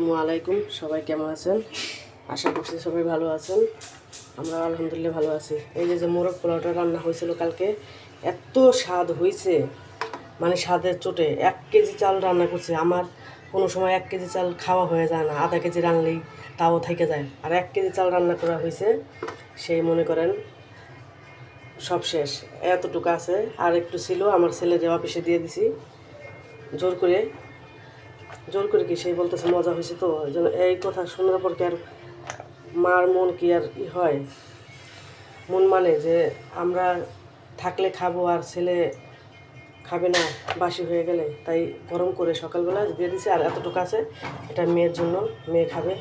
আসসালামু আলাইকুম। সবাই কেমন আছেন? আশা করছি সবাই ভালো আছেন। আমরা আলহামদুলিল্লাহ ভালো আছি। এই যে মোরগ পোলাওটা রান্না হয়েছিল কালকে, এত স্বাদ হয়েছে, মানে স্বাদের চোটে 1 কেজি চাল রান্না করছে। আমার কোনো সময় 1 কেজি চাল খাওয়া হয়ে যায় না, আধা কেজি রানলেই তাও থেকে যায়। আর 1 কেজি চাল রান্না করা হয়েছে, সেই মনে করেন সব শেষ। এতটুকু আছে, আর একটু ছিল, আমার ছেলের অফিসে দিয়ে দিছি জোর করে। কি সেই বলতেছে মজা হয়েছে, তো ওই জন্য এই কথা শোনার পর কি আর মার মন কি আর হয়? মন মানে যে আমরা থাকলে খাবো আর ছেলে খাবে না বাসি হয়ে গেলে, তাই গরম করে সকালবেলা দিয়ে দিছি। আর এতটুকু আছে, এটা মেয়ের জন্য, মেয়ে খাবে।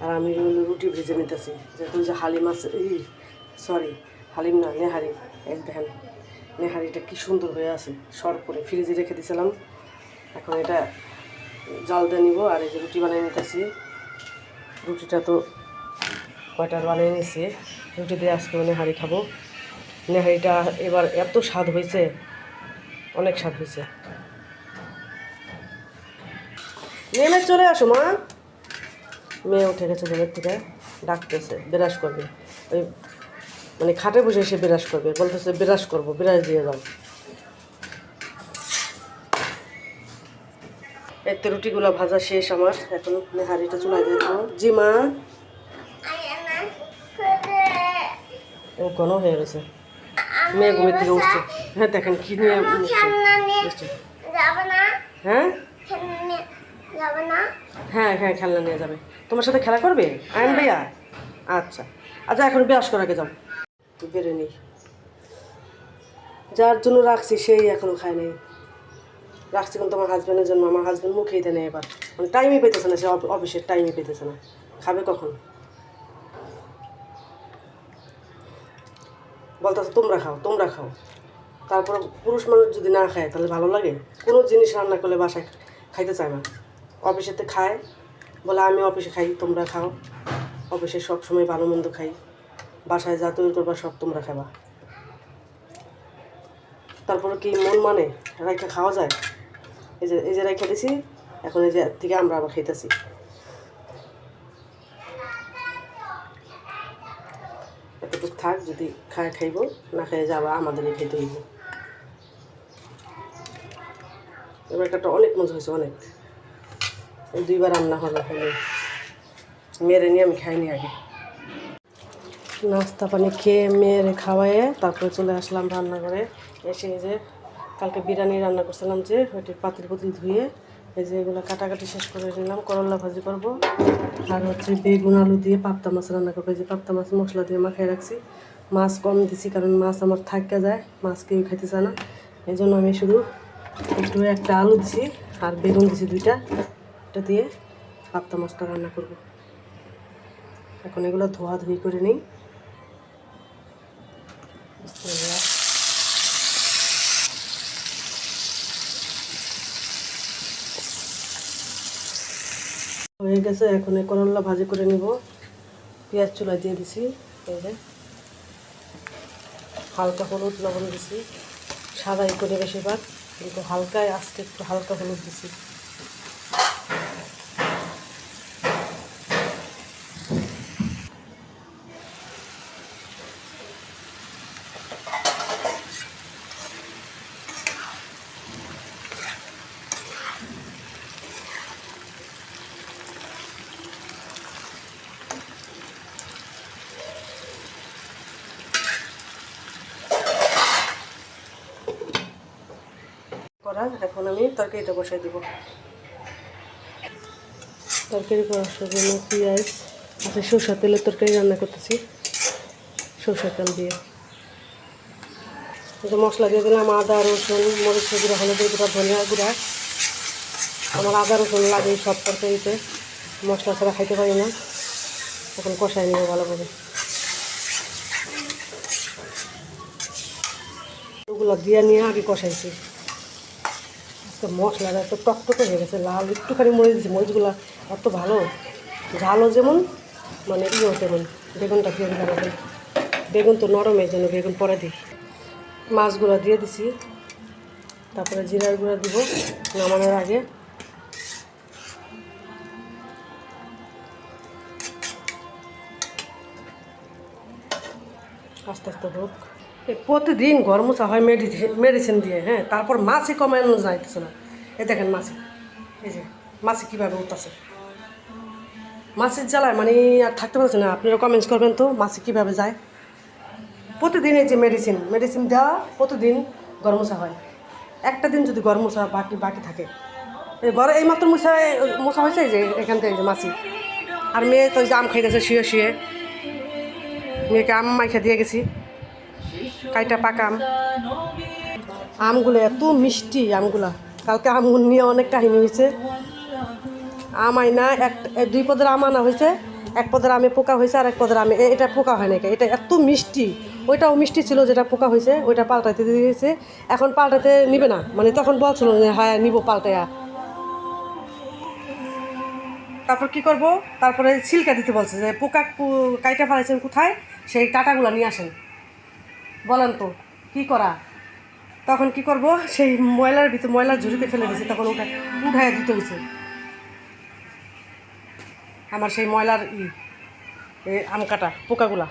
আর আমি রুটি ভেজে নিতেছি, যেহেতু যে হালিম আছে, সরি হালিম না, নেহারি। এই দেখেন নেহারিটা কি সুন্দর হয়ে আছে, সর করে ফ্রিজে রেখে দিয়েছিলাম। এখন এটা জাল দিয়ে নিব। আর এই যে রুটি বানিয়ে নিতেছি। রুটিটা তো কয়টার বানিয়ে নিয়েছি, রুটি দিয়ে আজকে নেহারি খাবো। নেহারিটা এবার এত স্বাদ হয়েছে, অনেক স্বাদ হয়েছে। নেমে চলে আসো মা। মেয়ে উঠে গেছে ঘরের থেকে, ডাকতেছে, বিরাজ করবে। ওই মানে খাটে বসে এসে বিরাজ করবে, বলতেছে বিরাজ করবো, বিরাজ দিয়ে যাও। এতে রুটিগুলো ভাজা শেষ আমার, এখন নেহারিটা চুলায় দিয়ে দেবো। জি মা, ও ঘন হয়ে গেছে, মেয়ে ঘুমের থেকে উঠছে। হ্যাঁ দেখেন কি নিয়ে হ্যাঁ হ্যাঁ হ্যাঁ খেলনা নিয়ে যাবে। তোমার সাথে খেলা করবে আয়ন ভাইয়া? আচ্ছা আচ্ছা, এখন বিরাজ করে আগে যাও, বেড়ে নেই। যার জন্য রাখছি সেই এখনো খায় নেই। রাখছি কিন্তু আমার হাজব্যান্ডের জন্য। আমার হাজব্যান্ড মুখেই দেয় না এবার, মানে টাইমই পেতেছে না, সে অফিসের টাইমই পেতেছে না। খাবে কখন? বলতেছে তোমরা খাও, তোমরা খাও। তারপর পুরুষ মানুষ যদি না খায় তাহলে ভালো লাগে? কোনো জিনিস রান্না করলে বাসায় খাইতে চায় না, অফিসেতে খায়, বলে আমি অফিসে খাই, তোমরা খাও। অফিসে সব সময় ভালো মন্দ খাই, বাসায় যা তৈরি করবা সব তোমরা খাবা। তারপরে কি মন মানে রাইখা খাওয়া যায়? এই যে রাইখা দিছি, এখন এই যে থেকে আমরা আবার খাইতেছি। এতটুকু থাক, যদি খায় খাইব, না খাই যাবা আমাদেরই খাইতে হইব। এবার একটা অনেক মজা হয়েছে, অনেক। এই 2বার রান্না হলো, মেয়েরে নিয়ে আমি খাইনি আগে। নাস্তা পানি খেয়ে মেয়েরে খাওয়াইয়ে তারপরে চলে আসলাম রান্নাঘরে। এসে এই যে কালকে বিরিয়ানি রান্না করছিলাম, যে ওইটি পাতিল ধুয়ে এই যে এগুলো কাটাকাটি শেষ করে নিলাম। করলা ভাজি করব, আর হচ্ছে বেগুন আলু দিয়ে পাবদা মাছ রান্না করবো। এই যে পাবদা মাছ মশলা দিয়ে মাখাই রাখছি। মাছ কম দিছি, কারণ মাছ আমার থাকা যায়, মাছ কেউ খাইতে চায় না। এই জন্য আমি শুধু একটু একটা আলু দিছি আর বেগুন দিছি 2টা, এটা দিয়ে পাবদা মাছটা রান্না করব। এখন এগুলো ধোয়াধুয়ি করে নিই। হয়ে গেছে, এখন করলা ভাজি করে নিব। পেঁয়াজ চুলা দিয়ে দিছি, এই যে হালকা হলুদ লবণ দিছি, সাদাই করে বেশিরভাগ, কিন্তু হালকায় আজকে একটু হালকা হলুদ দিছি। এখন আমি তরকারিটা বসাই দিব। তরকারি বসার জন্য পেঁয়াজ, আচ্ছা সরষের তেলের তরকারি রান্না করতেছি, সরষের তেল দিয়ে। মশলা দিয়ে দিলাম আদা রসুন মরিচ গুঁড়া হলুদের গুঁড়া ধনিয়া গুঁড়া। আমার আদা রসুন লাগে সব তরকারিতে, মশলা ছাড়া খাইতে পারি না। এখন কষাই নিব ভালোভাবে। ওগুলো দিয়ে নিয়ে আগে কষাইছি। আজকে মশলাটা এত টকটকে হয়ে গেছে, লাল একটুখানি মরিচ দিয়েছি। মরিচগুলো এত ভালো, ঝালও যেমন, মানে তেমন। বেগুনটা দিয়ে দিলাম, বেগুন তো নরম, এই জন্য বেগুন পরে দিই। মাছগুলো দিয়ে দিছি, তারপরে জিরার গুঁড়া দিব নামানোর আগে। আস্তে আস্তে হোক। প্রতিদিন ঘর মোছা হয় মেডিসিন দিয়ে, হ্যাঁ, তারপর মাছি কমানো যাইতেছে না। এই দেখেন মাছি, এই যে মাছি কীভাবে উঠতেছে, মাছির জ্বালায় মানে আর থাকতে পারছে না। আপনারা কমেন্টস করবেন তো মাছি কীভাবে যায়। প্রতিদিন এই যে মেডিসিন দেওয়া, প্রতিদিন ঘর মোছা হয়। একটা দিন যদি ঘর মোছা বাকি থাকে, এই ঘরে এইমাত্র মোছা হয়েছে, এই যে এখান থেকে যে মাছি। আর মেয়ে তো যে আম খাইতেছে শুয়ে, মেয়েকে আম মাইখা দিয়ে গেছি, কাইটা পাকা আমগুলো এত মিষ্টি আমগুলা। কালকে আম নিয়ে অনেক কাহিনী হয়েছে। আম আইনা দুই পদের আম আনা হয়েছে, এক পদের আমে পোকা হয়েছে আর এক পদের আমে এটা পোকা হয় নাকি, এটা এত মিষ্টি। ওইটাও মিষ্টি ছিল যেটা পোকা হয়েছে, ওইটা পাল্টাইতে দিয়েছে। এখন পাল্টাতে নিবে না, মানে তখন বলছিল যে হ্যাঁ নিব পাল্টাইয়া। তারপর কি করব, তারপরে ছিলকা দিতে বলছে যে পোকা কাইটা ফেলাইছেন কোথায়, সেই কাঁটাগুলো নিয়ে আসেন। বলেন তো কী করা। তখন কি করব, সেই ময়লার ঝুড়িতে ফেলে দিয়েছে, তখন উঠাইয়া দিতে হয়েছে আমার সেই ময়লার আম কাটা পোকাগুলা।